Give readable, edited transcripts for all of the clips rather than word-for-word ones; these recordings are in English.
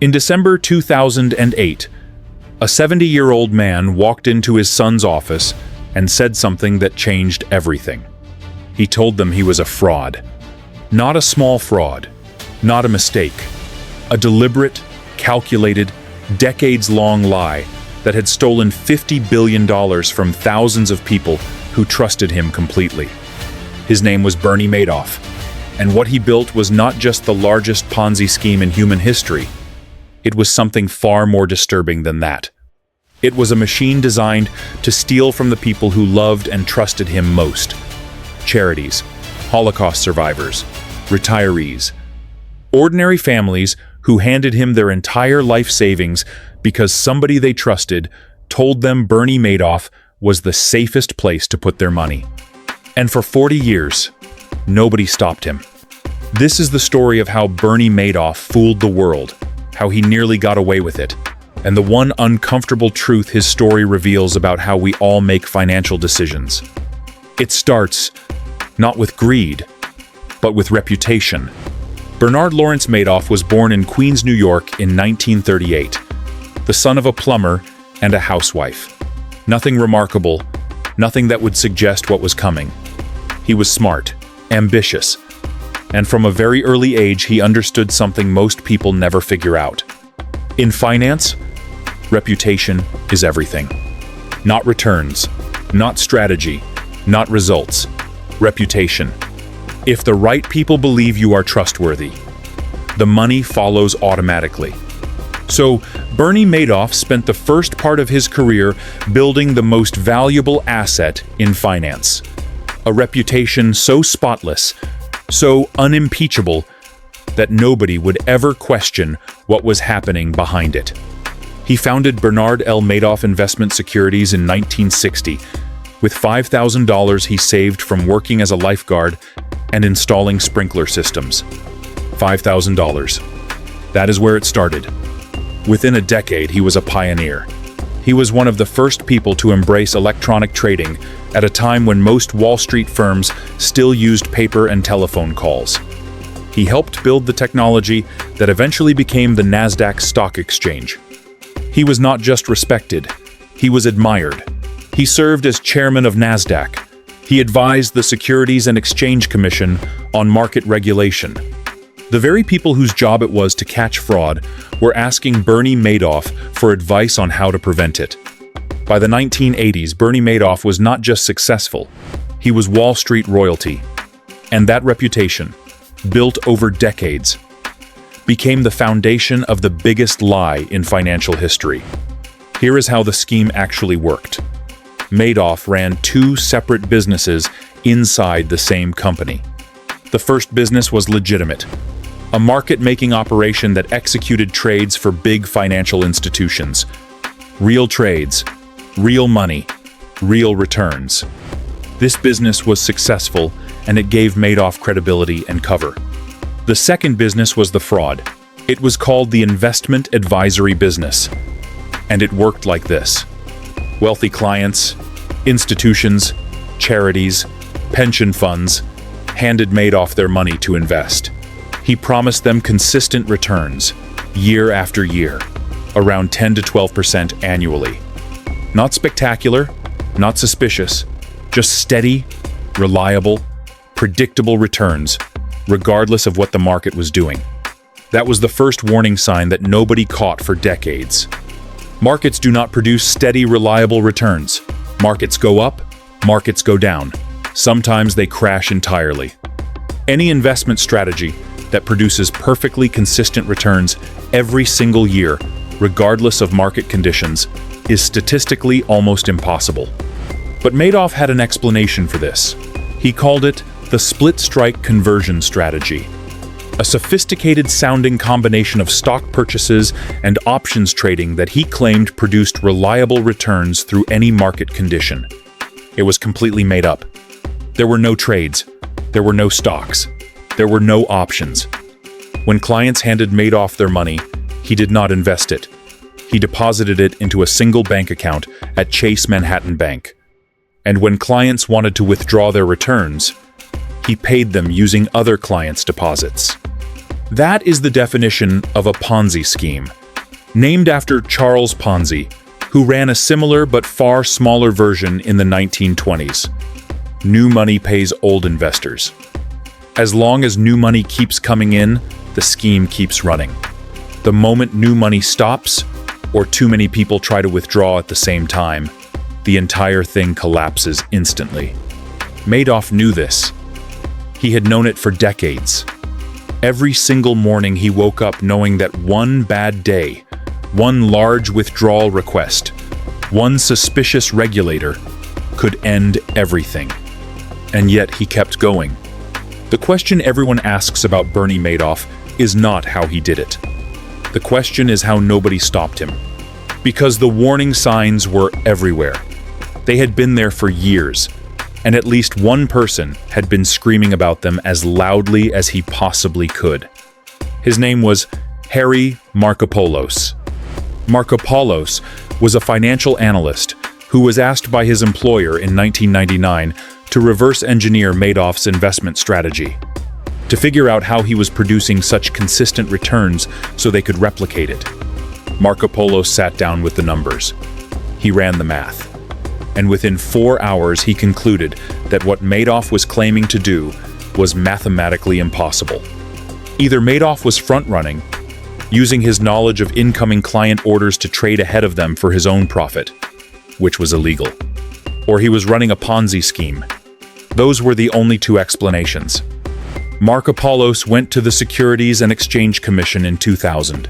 In December 2008, a 70-year-old man walked into his son's office and said something that changed everything. He told them he was a fraud. Not a small fraud, not a mistake. A deliberate, calculated, decades-long lie that had stolen $50 billion from thousands of people who trusted him completely. His name was Bernie Madoff, and what he built was not just the largest Ponzi scheme in human history. It was something far more disturbing than that. It was a machine designed to steal from the people who loved and trusted him most. Charities, Holocaust survivors, retirees, ordinary families who handed him their entire life savings because somebody they trusted told them Bernie Madoff was the safest place to put their money. And for 40 years, nobody stopped him. This is the story of how Bernie Madoff fooled the world, how he nearly got away with it, and the one uncomfortable truth his story reveals about how we all make financial decisions. It starts not with greed, but with reputation. Bernard Lawrence Madoff was born in Queens, New York in 1938, the son of a plumber and a housewife. Nothing remarkable, nothing that would suggest what was coming. He was smart, ambitious, and from a very early age he understood something most people never figure out. In finance, reputation is everything. Not returns, not strategy, not results. Reputation. If the right people believe you are trustworthy, the money follows automatically. So, Bernie Madoff spent the first part of his career building the most valuable asset in finance. A reputation so spotless, so unimpeachable, that nobody would ever question what was happening behind it. He founded Bernard L. Madoff Investment Securities in 1960, with $5,000 he saved from working as a lifeguard and installing sprinkler systems. $5,000. That is where it started. Within a decade, he was a pioneer. He was one of the first people to embrace electronic trading at a time when most Wall Street firms still used paper and telephone calls. He helped build the technology that eventually became the NASDAQ stock exchange. He was not just respected, he was admired. He served as chairman of NASDAQ. He advised the Securities and Exchange Commission on market regulation. The very people whose job it was to catch fraud were asking Bernie Madoff for advice on how to prevent it. By the 1980s, Bernie Madoff was not just successful, he was Wall Street royalty. And that reputation, built over decades, became the foundation of the biggest lie in financial history. Here is how the scheme actually worked. Madoff ran two separate businesses inside the same company. The first business was legitimate, a market-making operation that executed trades for big financial institutions. Real trades, real money, real returns. This business was successful, and it gave Madoff credibility and cover. The second business was the fraud. It was called the investment advisory business, and it worked like this. Wealthy clients, institutions, charities, pension funds handed Madoff their money to invest. He promised them consistent returns, year after year, around 10 to 12% annually. Not spectacular, not suspicious, just steady, reliable, predictable returns, regardless of what the market was doing. That was the first warning sign that nobody caught for decades. Markets do not produce steady, reliable returns. Markets go up, markets go down. Sometimes they crash entirely. Any investment strategy that produces perfectly consistent returns every single year, regardless of market conditions, is statistically almost impossible. But Madoff had an explanation for this. He called it the split-strike conversion strategy, a sophisticated-sounding combination of stock purchases and options trading that he claimed produced reliable returns through any market condition. It was completely made up. There were no trades. There were no stocks. There were no options. When clients handed Madoff their money, he did not invest it. He deposited it into a single bank account at Chase Manhattan Bank. And when clients wanted to withdraw their returns, he paid them using other clients' deposits. That is the definition of a Ponzi scheme, named after Charles Ponzi, who ran a similar but far smaller version in the 1920s. New money pays old investors. As long as new money keeps coming in, the scheme keeps running. The moment new money stops, or too many people try to withdraw at the same time, the entire thing collapses instantly. Madoff knew this. He had known it for decades. Every single morning he woke up knowing that one bad day, one large withdrawal request, one suspicious regulator could end everything. And yet he kept going. The question everyone asks about Bernie Madoff is not how he did it. The question is how nobody stopped him. Because the warning signs were everywhere. They had been there for years, and at least one person had been screaming about them as loudly as he possibly could. His name was Harry Markopolos. Markopolos was a financial analyst who was asked by his employer in 1999 to reverse engineer Madoff's investment strategy, to figure out how he was producing such consistent returns so they could replicate it. Markopolos sat down with the numbers. He ran the math. And within 4 hours, he concluded that what Madoff was claiming to do was mathematically impossible. Either Madoff was front-running, using his knowledge of incoming client orders to trade ahead of them for his own profit, which was illegal, or he was running a Ponzi scheme. Those were the only two explanations. Markopolos went to the Securities and Exchange Commission in 2000.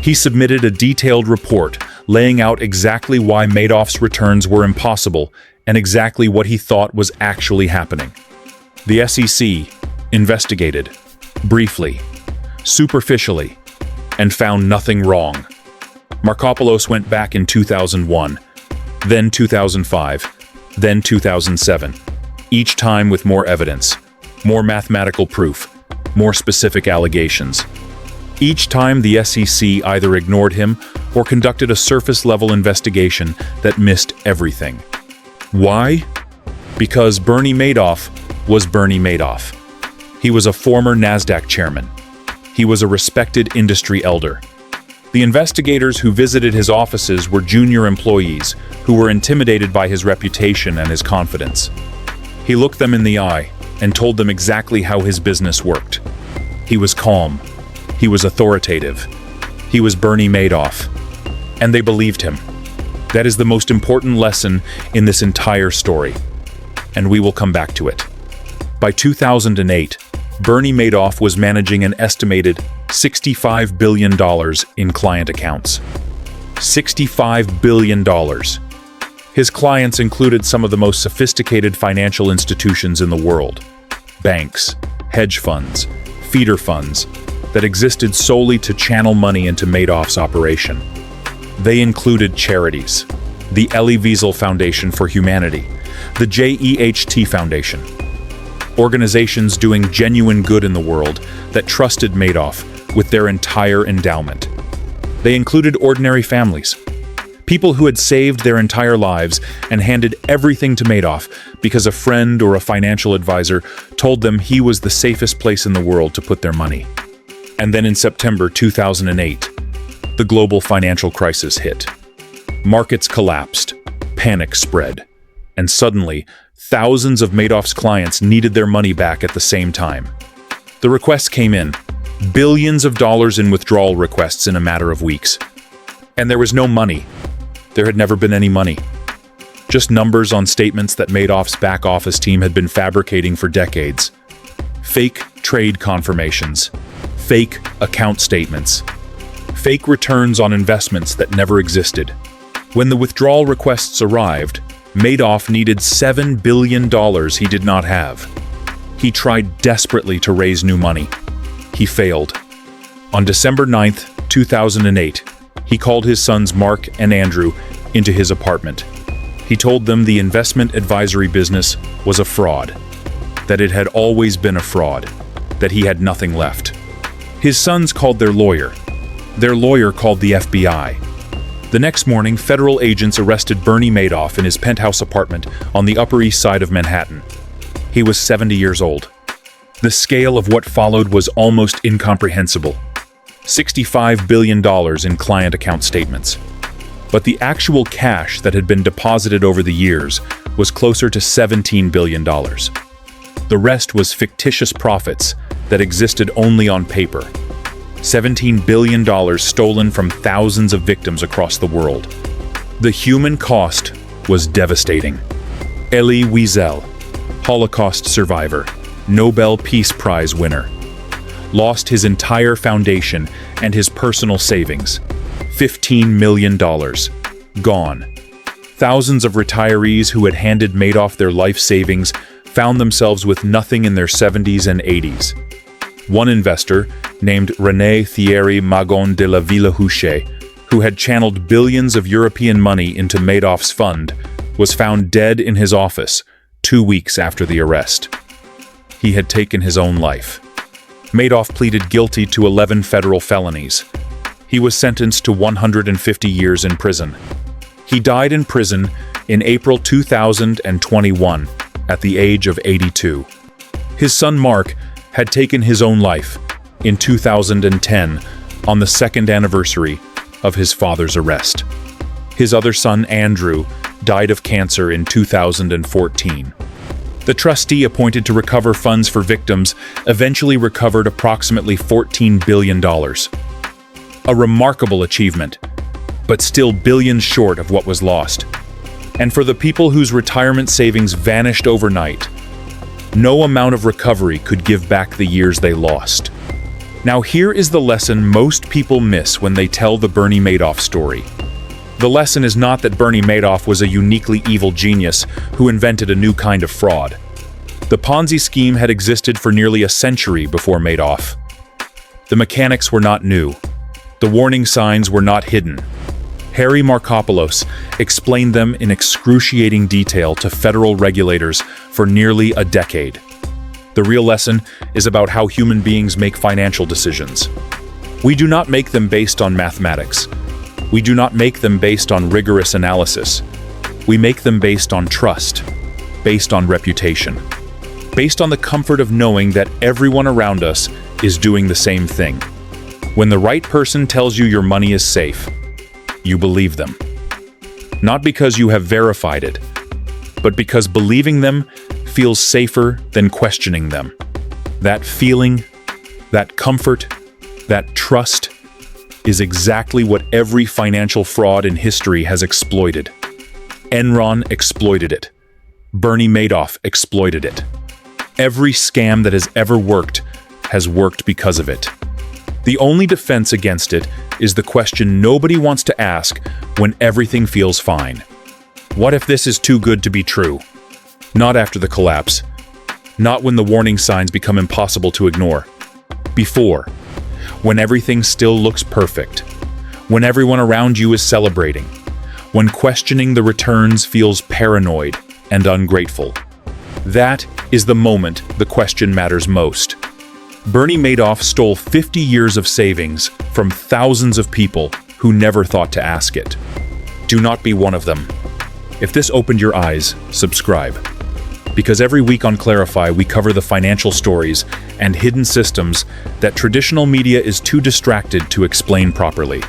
He submitted a detailed report laying out exactly why Madoff's returns were impossible and exactly what he thought was actually happening. The SEC investigated, briefly, superficially, and found nothing wrong. Markopolos went back in 2001, then 2005, then 2007, each time with more evidence, more mathematical proof, more specific allegations. Each time the SEC either ignored him or conducted a surface-level investigation that missed everything. Why? Because Bernie Madoff was Bernie Madoff. He was a former NASDAQ chairman. He was a respected industry elder. The investigators who visited his offices were junior employees who were intimidated by his reputation and his confidence. He looked them in the eye and told them exactly how his business worked. He was calm. He was authoritative. He was Bernie Madoff. And they believed him. That is the most important lesson in this entire story. And we will come back to it. By 2008, Bernie Madoff was managing an estimated $65 billion in client accounts. $65 billion. His clients included some of the most sophisticated financial institutions in the world. Banks, hedge funds, feeder funds that existed solely to channel money into Madoff's operation. They included Charities, the Elie Wiesel Foundation for Humanity, the JEHT Foundation, organizations doing genuine good in the world that trusted Madoff with their entire endowment. They included ordinary families, people who had saved their entire lives and handed everything to Madoff because a friend or a financial advisor told them he was the safest place in the world to put their money. And then in September 2008, the global financial crisis hit. Markets collapsed, panic spread, and suddenly, thousands of Madoff's clients needed their money back at the same time. The requests came in, billions of dollars in withdrawal requests in a matter of weeks. And there was no money. There had never been any money. Just numbers on statements that Madoff's back office team had been fabricating for decades. Fake trade confirmations, fake account statements, fake returns on investments that never existed. When the withdrawal requests arrived, Madoff needed $7 billion he did not have. He tried desperately to raise new money. He failed. On December 9th, 2008, he called his sons Mark and Andrew into his apartment. He told them the investment advisory business was a fraud, that it had always been a fraud, that he had nothing left. His sons called their lawyer. Their lawyer called the FBI. The next morning, federal agents arrested Bernie Madoff in his penthouse apartment on the Upper East Side of Manhattan. He was 70 years old. The scale of what followed was almost incomprehensible. $65 billion in client account statements. But the actual cash that had been deposited over the years was closer to $17 billion. The rest was fictitious profits that existed only on paper. $17 billion stolen from thousands of victims across the world. The human cost was devastating. Elie Wiesel, Holocaust survivor, Nobel Peace Prize winner, lost his entire foundation and his personal savings. $15 million. Gone. Thousands of retirees who had handed Madoff their life savings found themselves with nothing in their 70s and 80s. One investor, named René Thierry Magon de la Villehouche, who had channeled billions of European money into Madoff's fund, was found dead in his office 2 weeks after the arrest. He had taken his own life. Madoff pleaded guilty to 11 federal felonies. He was sentenced to 150 years in prison. He died in prison in April 2021 at the age of 82. His son Mark had taken his own life in 2010 on the second anniversary of his father's arrest. His other son Andrew died of cancer in 2014. The trustee appointed to recover funds for victims eventually recovered approximately $14 billion. A remarkable achievement, but still billions short of what was lost. And for the people whose retirement savings vanished overnight, no amount of recovery could give back the years they lost. Now here is the lesson most people miss when they tell the Bernie Madoff story. The lesson is not that Bernie Madoff was a uniquely evil genius who invented a new kind of fraud. The Ponzi scheme had existed for nearly a century before Madoff. The mechanics were not new. The warning signs were not hidden. Harry Markopolos explained them in excruciating detail to federal regulators for nearly a decade. The real lesson is about how human beings make financial decisions. We do not make them based on mathematics. We do not make them based on rigorous analysis. We make them based on trust, based on reputation, based on the comfort of knowing that everyone around us is doing the same thing. When the right person tells you your money is safe, you believe them. Not because you have verified it, but because believing them feels safer than questioning them. That feeling, that comfort, that trust is exactly what every financial fraud in history has exploited. Enron exploited it. Bernie Madoff exploited it. Every scam that has ever worked has worked because of it. The only defense against it is the question nobody wants to ask when everything feels fine. What if this is too good to be true? Not after the collapse. Not when the warning signs become impossible to ignore. Before. When everything still looks perfect. When everyone around you is celebrating. When questioning the returns feels paranoid and ungrateful. That is the moment the question matters most. Bernie Madoff stole 50 years of savings from thousands of people who never thought to ask it. Do not be one of them. If this opened your eyes, subscribe. Because every week on Clarify, we cover the financial stories and hidden systems that traditional media is too distracted to explain properly.